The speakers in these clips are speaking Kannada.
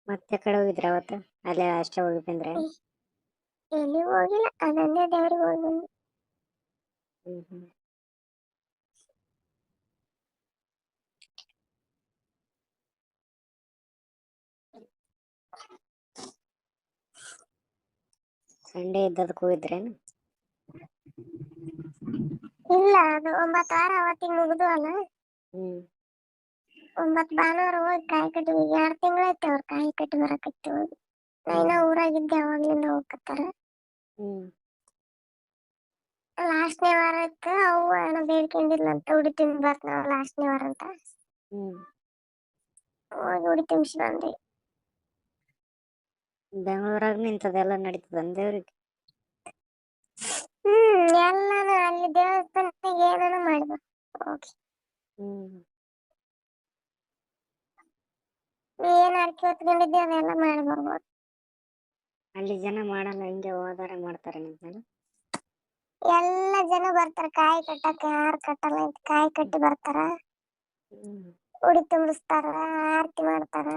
ಮತ್ತೆ ಕಡೆ ಹೋಗಿದ್ರ ಅವತ್ತು ಅಲ್ಲೇ ಅಷ್ಟೇ ಹೋಗಿ ಬಂದ್ರೆ? ಎಲ್ಲಿ ಹೋಗಿಲ್ಲ, ಅದೊಂದೇ ದೇವ್ರಿಗೆ ಹೋಗಿ ಬಂದ್ವಿ. ಹ್ಮ್ ಹ್ಮ್. ಸಂಡೇ ಇದ್ದದಕ್ಕೆ ಹೋಗಿದ್ರೇನು? ಇಲ್ಲ, ಅದು 9 ವಾರ ಅವತ್ತಿಗೆ ಮುಗಿದು ಅಲ್ಲ. ಹ್ಮ್ 9 ಭಾನುವಾರ ಹೋಗಿ ಕಾಯಿ ಕಟ್ಟಿ 2 ತಿಂಗಳಾಯ್ತು ಅವ್ರು ಕಾಯಿ ಕಟ್ಟಿ ಬರಕತ್ತಿ ಹೋಗಿ. ನಾ ಊರಾಗಿದ್ದೆ, ಅವಾಗ್ಲಿಂದ ಹೋಗಕತ್ತಾರ. ಹ್ಮ್ ಲಾಸ್ಟ್ನೇ ವಾರ ಇತ್ತು, ಅವು ಏನೋ ಬೇಡ್ಕೊಂಡಿದ್ಲಂತ ಉಡಿ ತುಂಬಿ ಬರ್ತಾವ ಲಾಸ್ಟ್ನೇ ವಾರ ಅಂತ. ಹ್ಮ್. ಹೋಗಿ ಉಡಿ ತುಂಬಿಸಿ ಬಂದ್ವಿ. ಬೆಂಗಳೂರಾಗ ನಿಂತದೆಲ್ಲ ನಡೀತದ ದೇವ್ರಿಗೆ? ಎಲ್ಲಾನು ಅಲ್ಲಿ ದೇವಸ್ಥಾನಕ್ಕೆ ಏನೇನೋ ಮಾಡ್ಬೋದು ಹೋಗಿ. ಹ್ಮ್. ಏನ್ ಅರ್ಕೆ ಹೊತ್ಕೊಂಡಿದ್ದೆ ಅದೆಲ್ಲ ಮಾಡಿ ಬರ್ಬೋದು. ಅಲ್ಲಿ ಜನ ಮಾಡಲ್ಲ, ಹಿಂಗೆ ಹೋದಾರ ಮಾಡ್ತಾರೆ ನಿಂತಲ್ಲ? ಎಲ್ಲ ಜನ ಬರ್ತಾರ ಕಾಯಿ ಕಟ್ಟಕ್ಕೆ, ಯಾರು ಕಟ್ಟಲ್ಲ ಅಂತ ಕಾಯಿ ಕಟ್ಟಿ ಬರ್ತಾರ. ಉಡಿ ತುಂಬಿಸ್ತಾರ, ಆರತಿ ಮಾಡ್ತಾರ.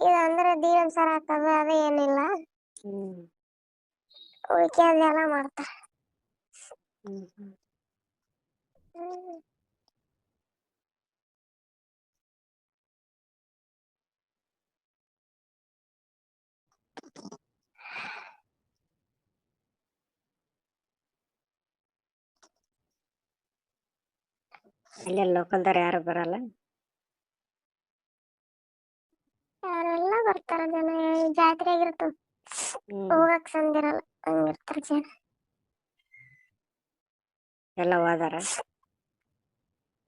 ಇದು ಅಂದ್ರೆ ದೀವನ್ ಸರ ಹಾಕೋದು ಅದೇ ಏನಿಲ್ಲ, ಉಳಿಕೆ ಅದೆಲ್ಲ ಮಾಡ್ತಾರ. ಅಲ್ಲೇ ಲೋಕಲ್ದಾರ ಯಾರು ಬರಲ್ಲ? ಯಾರೆಲ್ಲ ಬರ್ತಾರ ಜನ, ಜಾತ್ರೆ ಆಗಿರ್ತವ, ಹೋಗಕ್ ಸಂದಿರಲ್ಲ, ಹಂಗಿರ್ತಾರ ಜನ. ಎಲ್ಲ ಹೋದಾರ?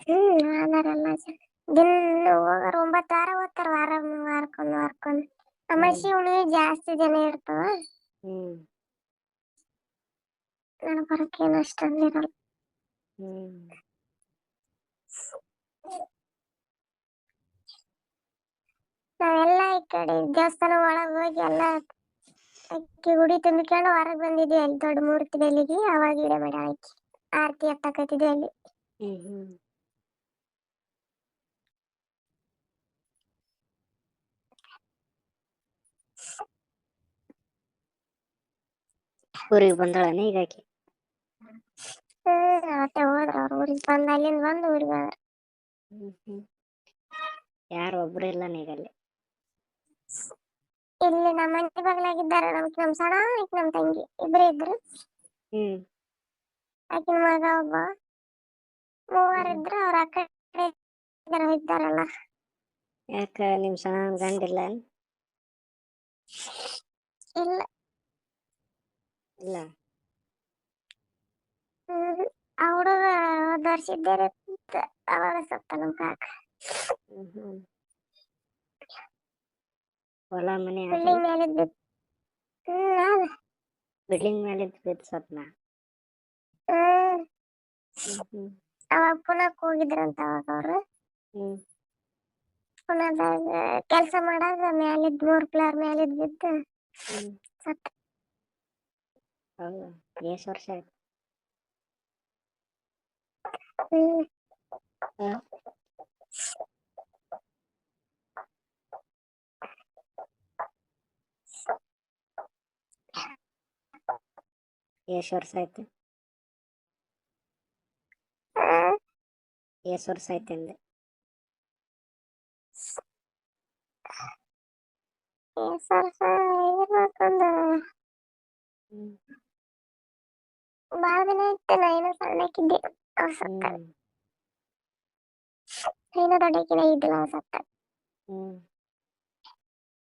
ಹೋದಾರೆಲ್ಲ ಜನ. ದಿನ ಹೋಗಾರ 9 ವಾರ ಹೋಗ್ತಾರ, ವಾರಕ್ಕೊಂದು. ಅಮಾಸಿ ಹುಣ್ಣಿಮೆ ಜಾಸ್ತಿ ಜನ ಇರ್ತವ. ನಡ್ಬರಕ್ಕೇನು ಅಷ್ಟೊಂದಿರಲ್ಲ. ನಾವೆಲ್ಲ ಈ ಕಡೆ ದೇವಸ್ಥಾನ ಒಳಗೆ ಹೋಗಿ ಎಲ್ಲ ಅಕ್ಕಿ ಉಡಿ ತುಂಬಿಕೊಂಡು ಹೊರಗೆ ಬಂದಿದ್ವಿ. ಅಲ್ಲಿ ದೊಡ್ಡ ಮೂರ್ತಿ ಬೆಲ್ಲಿಗೆ ಅವಾಗ ಇಡೆ ಮಾಡಿ ಆಕಿ ಆರತಿ ಎತ್ತಕತ್ತಿದ್ವಿ ಅಲ್ಲಿ. ಊರಿಗೆ ಬಂದಾಳನ ಈಗ ಆಕಿ? ಅವತ್ತೆ ಹೋದ್ರ ಅವ್ರ ಊರಿಗೆ ಬಂದು, ಅಲ್ಲಿಂದ ಬಂದು ಊರಿಗೆ ಹೋದ್ರ. ಯಾರು ಒಬ್ರು ಇಲ್ಲ ನೀಗಲ್ಲಿ? ಇಲ್ಲಿ ನಮ್ಮ ಮನೆ ಬಗ್ಲಾಗಿದ್ದಾರೆ, ನಮ್ ಸಣ ಆಯ್ತು, ನಮ್ ತಂಗಿ ಇಬ್ರೇ ಇದ್ರು. ಆಕಿನ ಮಗ ಒಬ್ಬ, 3 ಇದ್ರು. ಅವ್ರ ಅಕ್ಕ ಇದ್ದಾರಲ್ಲ. ಯಾಕ ನಿಮ್ ಸಣ್ಣ ಗಂಡಿಲ್ಲ? ಇಲ್ಲ ಇಲ್ಲ. ಆ ಹುಡುಗ ಹೋದ ವರ್ಷ ಇದ್ದೇನೆ, ಅವಾಗ ಸತ್ತ ನಮ್ ಕಾಕ. ಹೊಲ ಮನೆ ಬಿಲ್ಡಿಂಗ್ ಮೇಲಿದ್ದು. ಬಿಲ್ಡಿಂಗ್ ಮೇಲೆ ಬಿದ್ದು ಸತ್ನ? ಅವಾಗ ಪುನಕ್ ಹೋಗಿದ್ರಂತ ಅವಾಗ ಅವ್ರು. ಪುನದಾಗ ಕೆಲ್ಸ ಮಾಡಾಗ ಮ್ಯಾಲಿದ್ 3 ಫ್ಲೋರ್ ಮ್ಯಾಲಿದ್ ಬಿದ್ದು ಸತ್ತ. ಹೌದಾ? ಎಷ್ಟು ವರ್ಷ ಆಯ್ತು? ಎಷ್ಟು ವರ್ಷ ಆಯ್ತು? ಎಷ್ಟು ವರ್ಷ ಆಯ್ತು ಅಂದೆ? ಬಾಳ ದಿನ ಇತ್ತು, ನಾ ಏನೋ ಸಣ್ಣಕ್ಕಿದ್ದೆ ಅವ್ರು ಸತ್ತ. ಏನೋ ದೊಡ್ಡಕ್ಕಿನ ಇದ್ದಿಲ್ಲ ಅವ್ರು ಸತ್ತ.